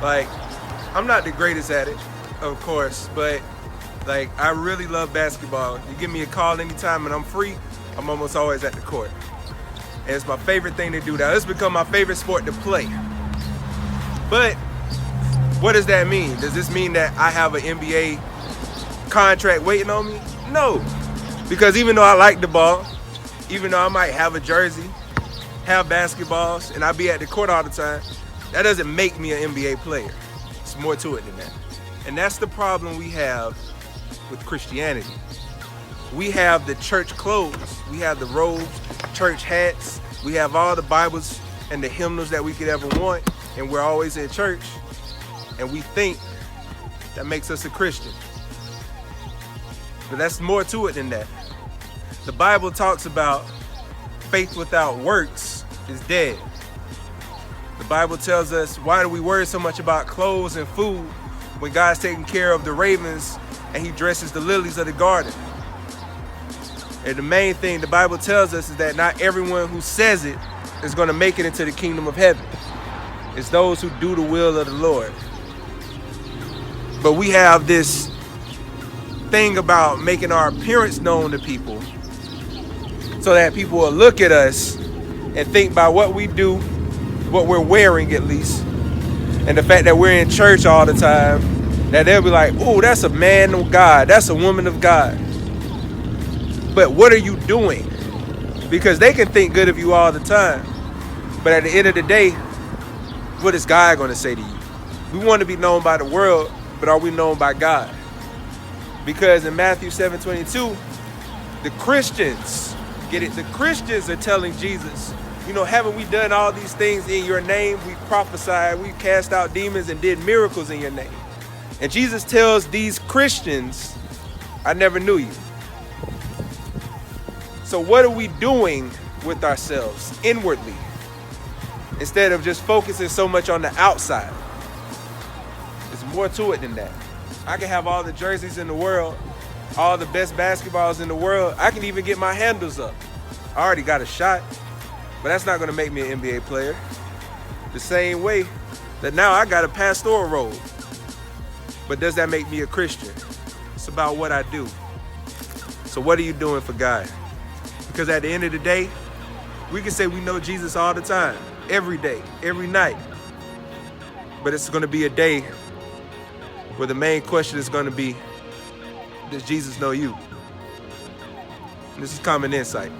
Like, I'm not the greatest at it, of course, but like, I really love basketball. You give me a call anytime and I'm free, I'm almost always at the court. And it's my favorite thing to do now. It's become my favorite sport to play. But what does that mean? Does this mean that I have an NBA contract waiting on me? No. Because even though I like the ball, even though I might have a jersey, have basketballs, and I be at the court all the time, that doesn't make me an NBA player. It's more to it than that. And that's the problem we have with Christianity. We have the church clothes, we have the robes, church hats, we have all the Bibles and the hymnals that we could ever want, and we're always in church, and we think that makes us a Christian. But that's more to it than that. The Bible talks about faith without works is dead. The Bible tells us, why do we worry so much about clothes and food when God's taking care of the ravens and he dresses the lilies of the garden? And the main thing the Bible tells us is that not everyone who says it is going to make it into the kingdom of heaven. It's those who do the will of the Lord. But we have this thing about making our appearance known to people so that people will look at us and think by what we do, what we're wearing at least, and the fact that we're in church all the time, that they'll be like, oh, that's a man of God, that's a woman of God. But what are you doing? Because they can think good of you all the time, but at the end of the day, what is God going to say to you? We want to be known by the world, but are we known by God? Because in Matthew 7:22, the Christians, get it? The Christians are telling Jesus, you know, haven't we done all these things in your name? We prophesied, we cast out demons and did miracles in your name. And Jesus tells these Christians, I never knew you. So what are we doing with ourselves inwardly instead of just focusing so much on the outside? There's more to it than that. I can have all the jerseys in the world, all the best basketballs in the world. I can even get my handles up. I already got a shot, but that's not going to make me an NBA player. The same way that now I got a pastoral robe. But does that make me a Christian? It's about what I do. So what are you doing for God? Because at the end of the day, we can say we know Jesus all the time, every day, every night. But it's going to be a day where the main question is going to be, does Jesus know you? And this is Common Insight.